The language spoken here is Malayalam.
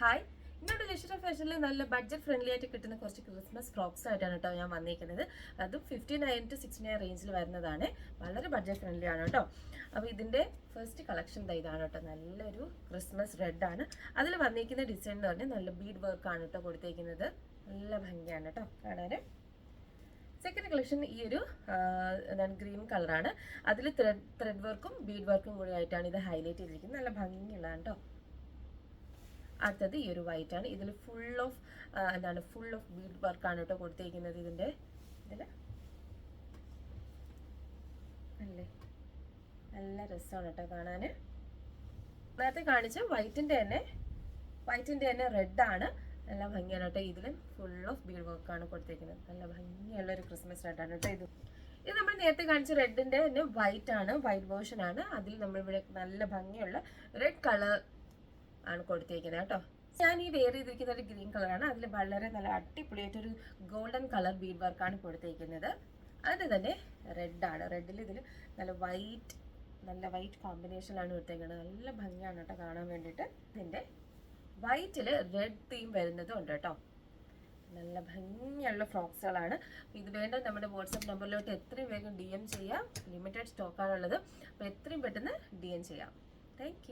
ഹായ്, ഇന്നോട് ലിഷിത ഫാഷനിൽ നല്ല ബഡ്ജറ്റ് ഫ്രണ്ട്ലി ആയിട്ട് കിട്ടുന്ന കുറച്ച് ക്രിസ്മസ് ഫ്രോക്സ് ആയിട്ടാണ് കേട്ടോ ഞാൻ വന്നിരിക്കുന്നത്. അതും 59 to 69 റേഞ്ചിൽ വരുന്നതാണ്. വളരെ ബഡ്ജറ്റ് ഫ്രണ്ട്ലി ആണ് കേട്ടോ. അപ്പോൾ ഇതിൻ്റെ ഫസ്റ്റ് കളക്ഷൻ ഇതാണ് കേട്ടോ. നല്ലൊരു ക്രിസ്മസ് റെഡ് ആണ്. അതിൽ വന്നിരിക്കുന്ന ഡിസൈൻ എന്ന് പറഞ്ഞാൽ നല്ല ബീഡ് വർക്കാണ് കേട്ടോ കൊടുത്തേക്കുന്നത്. നല്ല ഭംഗിയാണ് കേട്ടോ കാണാൻ. സെക്കൻഡ് കളക്ഷൻ ഈ ഒരു എന്താണ് ഗ്രീൻ കളറാണ്. അതിൽ ത്രെഡ് വർക്കും ബീഡ് വർക്കും കൂടി ആയിട്ടാണ് ഇത് ഹൈലൈറ്റ് ചെയ്തിരിക്കുന്നത്. നല്ല ഭംഗിയുള്ളതാണ് കേട്ടോ. അടുത്തത് ഈ ഒരു വൈറ്റ് ആണ്. ഇതിൽ ഫുൾ ഓഫ് ബീഡ് വർക്കാണ് കേട്ടോ കൊടുത്തിരിക്കുന്നത്. ഇതിൽ നല്ല രസമാണ് കേട്ടോ കാണാൻ. നേരത്തെ കാണിച്ച വൈറ്റിൻ്റെ തന്നെ റെഡാണ്. നല്ല ഭംഗിയാണ് കേട്ടോ. ഇതിലും ഫുൾ ഓഫ് ബീഡ് വർക്കാണ് കൊടുത്തിരിക്കുന്നത്. നല്ല ഭംഗിയുള്ള ഒരു ക്രിസ്മസ് റെഡാണ് കേട്ടോ. ഇത് നമ്മൾ നേരത്തെ കാണിച്ച റെഡിൻ്റെ തന്നെ വൈറ്റ് ആണ്, വൈറ്റ് വേർഷൻ ആണ്. അതിൽ നമ്മളിവിടെ നല്ല ഭംഗിയുള്ള റെഡ് കളർ ആണ് കൊടുത്തിരിക്കുന്നത് കേട്ടോ. ഞാൻ ഈ വെയർ ചെയ്തിരിക്കുന്ന ഒരു ഗ്രീൻ കളറാണ്. അതിൽ വളരെ നല്ല അടിപൊളിയായിട്ടൊരു ഗോൾഡൻ കളർ ബീഡ് വർക്കാണ് കൊടുത്തിരിക്കുന്നത്. അത് തന്നെ റെഡാണ്. റെഡിൽ ഇതിൽ നല്ല വൈറ്റ് കോമ്പിനേഷനാണ് കൊടുത്തേക്കുന്നത്. നല്ല ഭംഗിയാണ് കേട്ടോ കാണാൻ വേണ്ടിയിട്ട്. ഇതിൻ്റെ വൈറ്റിൽ റെഡ് തീം വരുന്നതും ഉണ്ട് കേട്ടോ. നല്ല ഭംഗിയുള്ള ഫ്രോക്സുകളാണ്. ഇത് വേണ്ട നമ്മുടെ വാട്സപ്പ് നമ്പറിലോട്ട് എത്രയും വേഗം DM ചെയ്യാം. ലിമിറ്റഡ് സ്റ്റോക്കാണുള്ളത്. അപ്പോൾ എത്രയും പെട്ടെന്ന് DM ചെയ്യാം. താങ്ക്